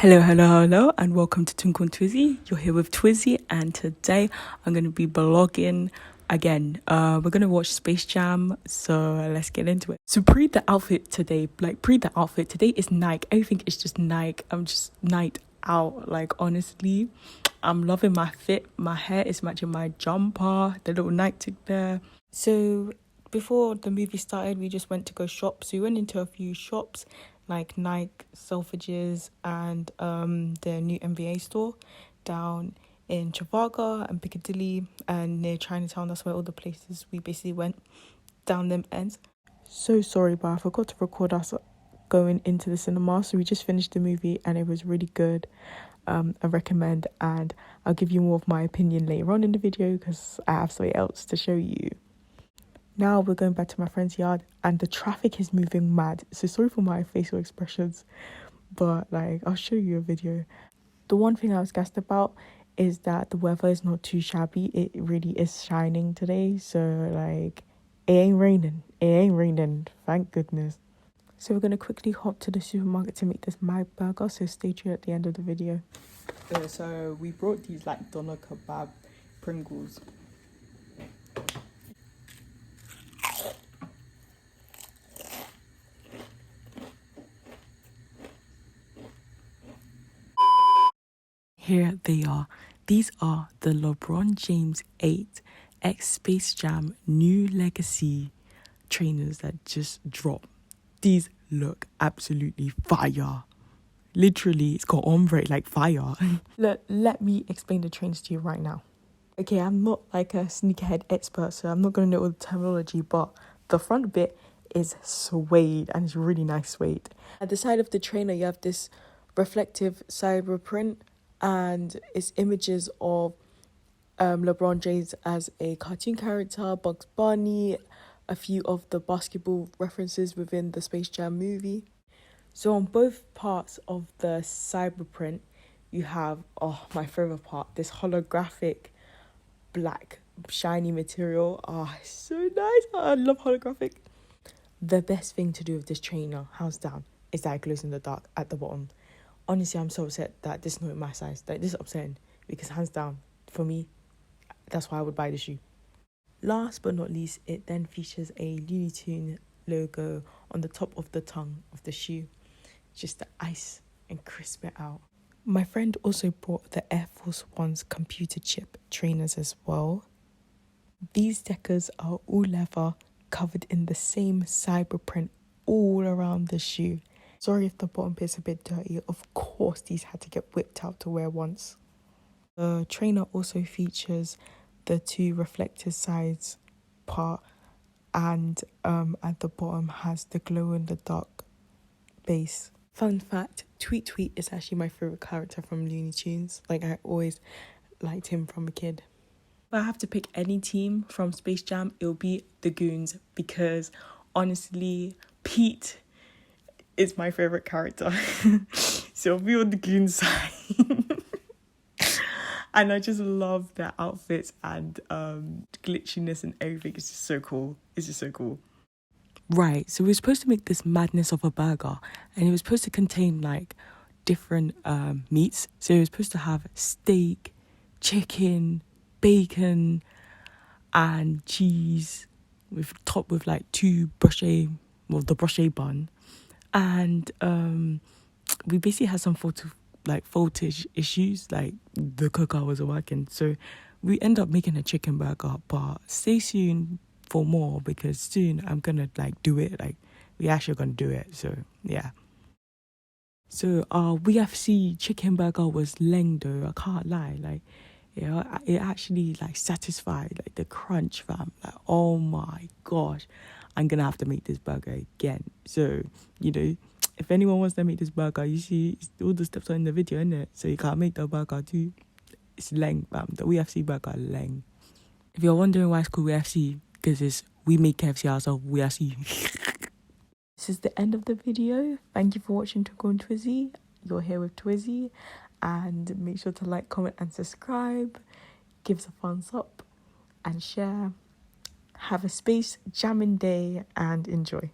Hello, and welcome to Twinkle and Twizzy. You're here with Twizzy, and today I'm going to be vlogging again. We're going to watch Space Jam, so let's get into it. So pre the outfit today is Nike. Everything is just Nike. I'm just night out, honestly. I'm loving my fit. My hair is matching my jumper, the little Nike tick there. So before the movie started, we just went to go shop. So we went into a few shops like Nike, Selfridges, and the new NBA store down in Trafalgar and Piccadilly and near Chinatown. That's where all the places we basically went down them ends. So sorry, but I forgot to record us going into the cinema. So we just finished the movie and it was really good. I recommend, and I'll give you more of my opinion later on in the video because I have something else to show you. Now we're going back to my friend's yard and the traffic is moving mad. So sorry for my facial expressions, but I'll show you a video. The one thing I was gassed about is that the weather is not too shabby. It really is shining today. So it ain't raining. Thank goodness. So we're going to quickly hop to the supermarket to make this my burger. So stay tuned at the end of the video. So we brought these doner kebab Pringles. Here they are. These are the LeBron James 8 X Space Jam New Legacy trainers that just dropped. These look absolutely fire. Literally, it's got ombre like fire. Let me explain the trainers to you right now. Okay, I'm not a sneakerhead expert, so I'm not going to know all the terminology, but the front bit is suede and it's really nice suede. At the side of the trainer, you have this reflective cyber print and it's images of LeBron James as a cartoon character, Bugs Bunny, a few of the basketball references within the Space Jam movie. So on both parts of the cyber print, you have, my favourite part, this holographic black shiny material. It's so nice. I love holographic. The best thing to do with this trainer, hands down, is that it glows in the dark at the bottom. Honestly, I'm so upset that this is not my size. This is upsetting because hands down, for me, that's why I would buy the shoe. Last but not least, it then features a Looney Tune logo on the top of the tongue of the shoe, just to ice and crisp it out. My friend also brought the Air Force One's computer chip trainers as well. These deckers are all leather, covered in the same cyber print all around the shoe. Sorry if the bottom bit's a bit dirty. Of course, these had to get whipped out to wear once. The trainer also features the two reflective sides part, and at the bottom has the glow-in-the-dark base. Fun fact, Tweet is actually my favourite character from Looney Tunes. I always liked him from a kid. If I have to pick any team from Space Jam, it'll be the Goons because honestly, Pete is my favourite character. So I'll be on the Goons side. And I just love their outfits and glitchiness and everything. It's just so cool. Right, so we were supposed to make this madness of a burger and it was supposed to contain different meats. So it was supposed to have steak, chicken, bacon and cheese topped with two the brochet bun. And we basically had some voltage issues, the cooker wasn't working. So we end up making a chicken burger, but stay tuned for more because soon I'm gonna do it. We actually gonna do it. So yeah. So our VFC chicken burger was leng though, I can't lie. It actually satisfied the crunch, fam. Oh my gosh, I'm gonna have to make this burger again. So if anyone wants to make this burger, you see all the steps are in the video, innit? So you can't make the burger too. It's leng, fam. The VFC burger leng. If you're wondering why it's called VFC, because we make KFC ourselves, VFC. This is the end of the video. Thank you for watching Twinkle and Twizzy. You're here with Twizzy. And make sure to like, comment and subscribe. Give us a thumbs up and share. Have a space jamming day and enjoy.